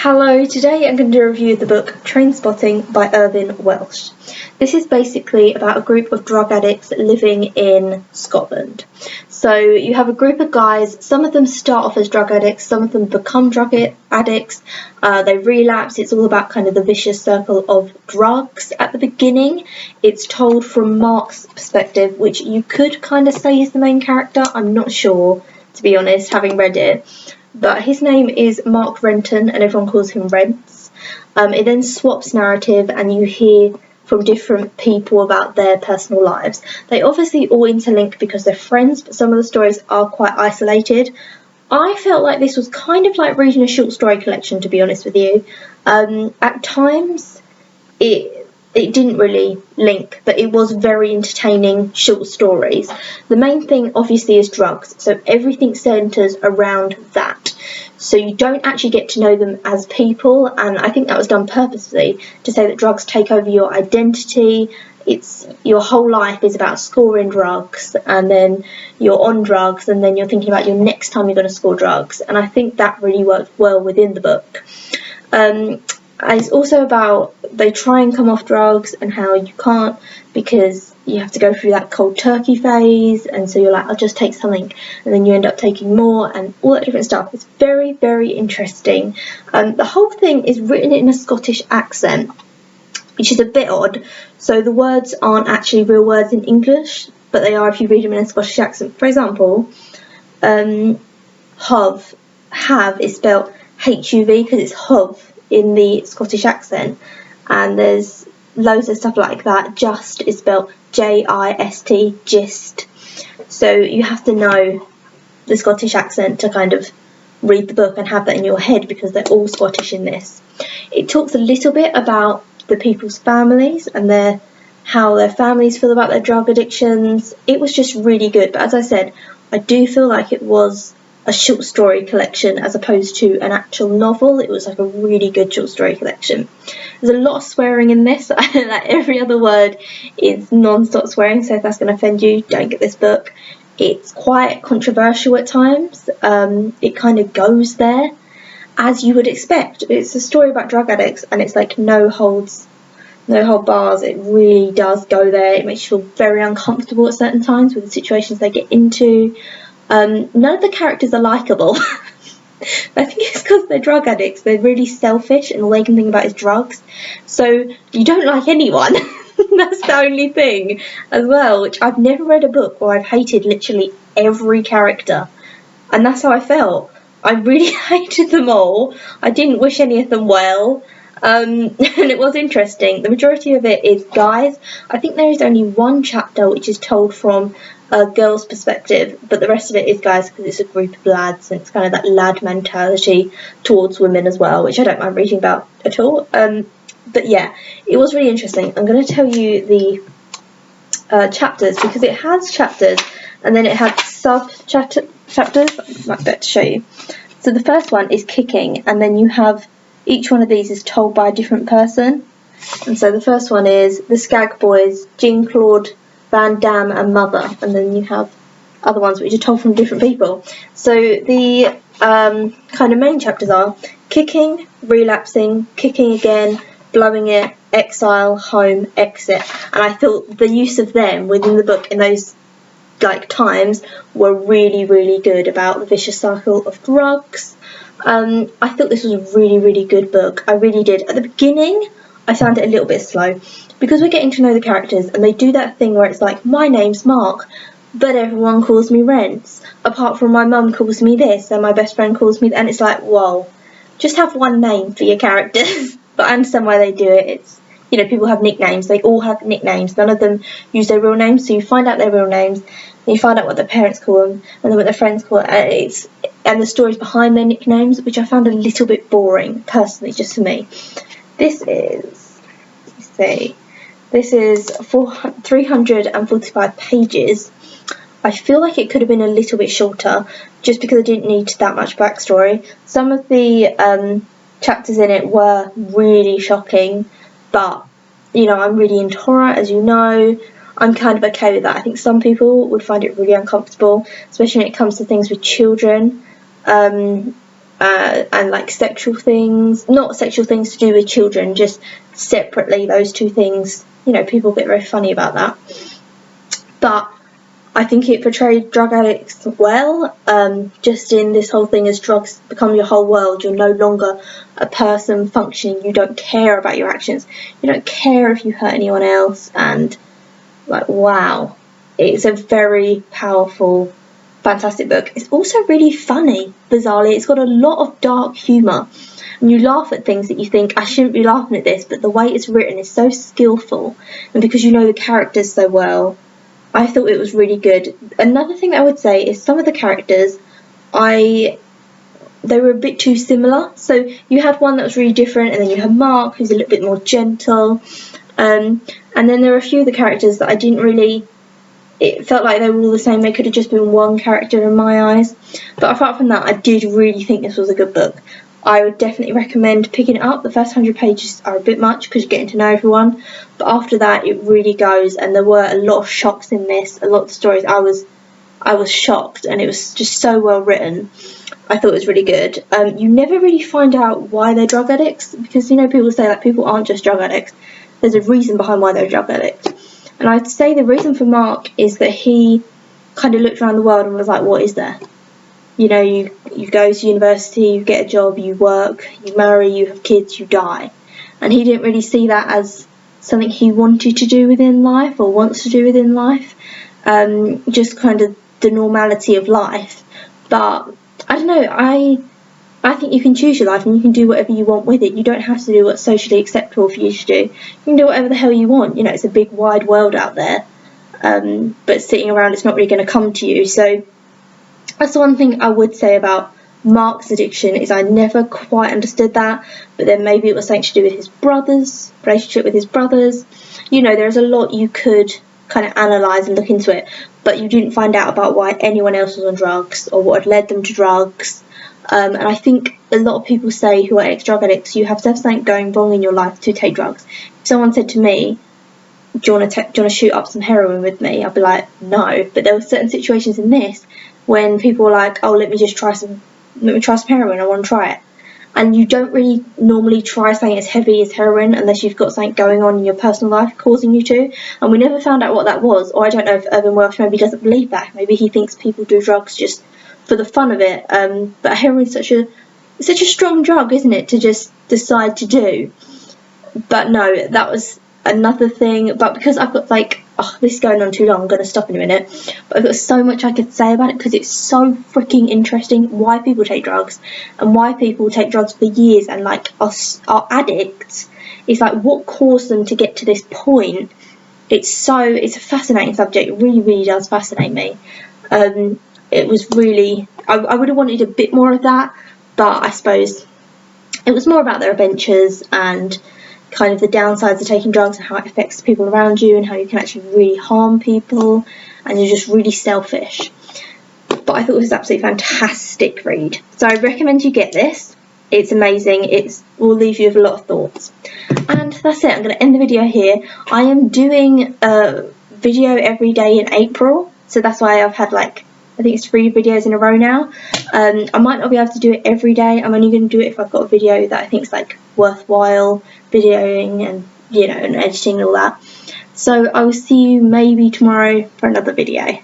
Hello, today I'm going to review the book Trainspotting by Irvine, Welsh. This is basically about a group of drug addicts living in Scotland. So you have a group of guys, some of them start off as drug addicts, some of them become drug addicts, they relapse. It's all about kind of the vicious circle of drugs at the beginning. It's told from Mark's perspective, which you could kind of say is the main character. I'm not sure, to be honest, having read it. But his name is Mark Renton and everyone calls him Rents. It then swaps narrative and you hear from different people about their personal lives. They obviously all interlink because they're friends, but some of the stories are quite isolated. I felt like this was kind of like reading a short story collection, to be honest with you. At times it didn't really link, but it was very entertaining short stories. The main thing obviously is drugs, so everything centres around that. So you don't actually get to know them as people, and I think that was done purposely to say that drugs take over your identity. It's your whole life is about scoring drugs, and then you're on drugs, and then you're thinking about your next time you're going to score drugs, and I think that really worked well within the book. It's also about they try and come off drugs and how you can't because you have to go through that cold turkey phase, and so you're like, I'll just take something, and then you end up taking more and all that different stuff. It's very, very interesting. The whole thing is written in a Scottish accent, which is a bit odd. So the words aren't actually real words in English, but they are if you read them in a Scottish accent. For example, have is spelled H-U-V because it's hov in the Scottish accent, and there's loads of stuff like that. Just is spelled J-I-S-T, gist. So you have to know the Scottish accent to kind of read the book and have that in your head because they're all Scottish in this. It talks a little bit about the people's families and how their families feel about their drug addictions. It was just really good, but as I said, I do feel like it was a short story collection as opposed to an actual novel. It was like a really good short story collection. There's a lot of swearing in this. Like every other word is non-stop swearing, so if that's going to offend you, don't get this book. It's quite controversial at times. It kind of goes there as you would expect. It's a story about drug addicts and it's like no hold bars. It really does go there. It makes you feel very uncomfortable at certain times with the situations they get into. None of the characters are likeable. I think it's because they're drug addicts. They're really selfish and all they can think about is drugs. So you don't like anyone. That's the only thing as well, which I've never read a book where I've hated literally every character. And that's how I felt. I really hated them all. I didn't wish any of them well. And it was interesting. The majority of it is guys. I think there is only one chapter which is told from a girl's perspective, but the rest of it is guys because it's a group of lads and it's kind of that lad mentality towards women as well, which I don't mind reading about at all. But yeah, it was really interesting. I'm going to tell you the chapters because it has chapters and then it had sub-chapters. I might better show you. So the first one is kicking, and then you have each one of these is told by a different person. And so the first one is the Skag Boys, Jean-Claude Van Damme and Mother, and then you have other ones which are told from different people. So the kind of main chapters are kicking, relapsing, kicking again, blowing it, exile, home, exit. And I thought the use of them within the book in those like times were really, really good about the vicious cycle of drugs. I thought this was a really, really good book. I really did. At the beginning, I found it a little bit slow because we're getting to know the characters and they do that thing where it's like, my name's Mark, but everyone calls me Rents, apart from my mum calls me this and my best friend calls me that. And it's like, whoa, just have one name for your characters. But I understand why they do it. It's, you know, people have nicknames. They all have nicknames. None of them use their real names, so you find out their real names, and you find out what their parents call them, and then what their friends call it. And the stories behind their nicknames, which I found a little bit boring, personally, just for me. This is, let's see, this is 345 pages. I feel like it could have been a little bit shorter, just because I didn't need that much backstory. Some of the chapters in it were really shocking, but, you know, I'm really into horror, as you know. I'm kind of okay with that. I think some people would find it really uncomfortable, especially when it comes to things with children. and like sexual things, not sexual things to do with children, just separately those two things. You know, people get very funny about that. But I think it portrayed drug addicts well, just in this whole thing as drugs become your whole world. You're no longer a person functioning. You don't care about your actions. You don't care if you hurt anyone else. And like, wow, it's a very powerful, fantastic book. It's also really funny, bizarrely. It's got a lot of dark humour. And you laugh at things that you think, I shouldn't be laughing at this, but the way it's written is so skillful. And because you know the characters so well, I thought it was really good. Another thing I would say is some of the characters, they were a bit too similar. So you had one that was really different, and then you had Mark, who's a little bit more gentle. And then there were a few of the characters that I didn't really... It felt like they were all the same. They could have just been one character in my eyes. But apart from that, I did really think this was a good book. I would definitely recommend picking it up. The first 100 pages are a bit much because you're getting to know everyone. But after that, it really goes. And there were a lot of shocks in this. A lot of stories. I was shocked, and it was just so well written. I thought it was really good. You never really find out why they're drug addicts, because, you know, people say that people aren't just drug addicts. There's a reason behind why they're drug addicts. And I'd say the reason for Mark is that he kind of looked around the world and was like, what is there? You know, you go to university, you get a job, you work, you marry, you have kids, you die. And he didn't really see that as something he wanted to do within life or wants to do within life. Just kind of the normality of life. But I don't know, I think you can choose your life and you can do whatever you want with it. You don't have to do what's socially acceptable for you to do. You can do whatever the hell you want. You know, it's a big wide world out there. But sitting around, it's not really going to come to you. So that's the one thing I would say about Mark's addiction, is I never quite understood that. But then maybe it was something to do with his brothers, relationship with his brothers. You know, there's a lot you could kind of analyse and look into it. But you didn't find out about why anyone else was on drugs or what had led them to drugs. And I think a lot of people say who are ex-drug addicts, you have to have something going wrong in your life to take drugs. If someone said to me, do you want to shoot up some heroin with me? I'd be like, no. But there were certain situations in this when people were like, oh, let me try some heroin, I want to try it. And you don't really normally try something as heavy as heroin unless you've got something going on in your personal life causing you to. And we never found out what that was. Or I don't know if Irvine Welsh maybe doesn't believe that. Maybe he thinks people do drugs just for the fun of it. But heroin is such a strong drug, isn't it, to just decide to do. But no, that was another thing. But because I've got this is going on too long, I'm going to stop in a minute. But I've got so much I could say about it because it's so freaking interesting why people take drugs and why people take drugs for years and are addicts. It's like what caused them to get to this point. It's a fascinating subject. It really, really does fascinate me. It was really, I would have wanted a bit more of that, but I suppose it was more about their adventures and kind of the downsides of taking drugs and how it affects the people around you and how you can actually really harm people and you're just really selfish. But I thought it was an absolutely fantastic read. So I recommend you get this. It's amazing. It will leave you with a lot of thoughts. And that's it. I'm going to end the video here. I am doing a video every day in April. So that's why I've had I think it's 3 videos in a row now. I might not be able to do it every day. I'm only going to do it if I've got a video that I think is worthwhile videoing and and editing and all that. So I will see you maybe tomorrow for another video.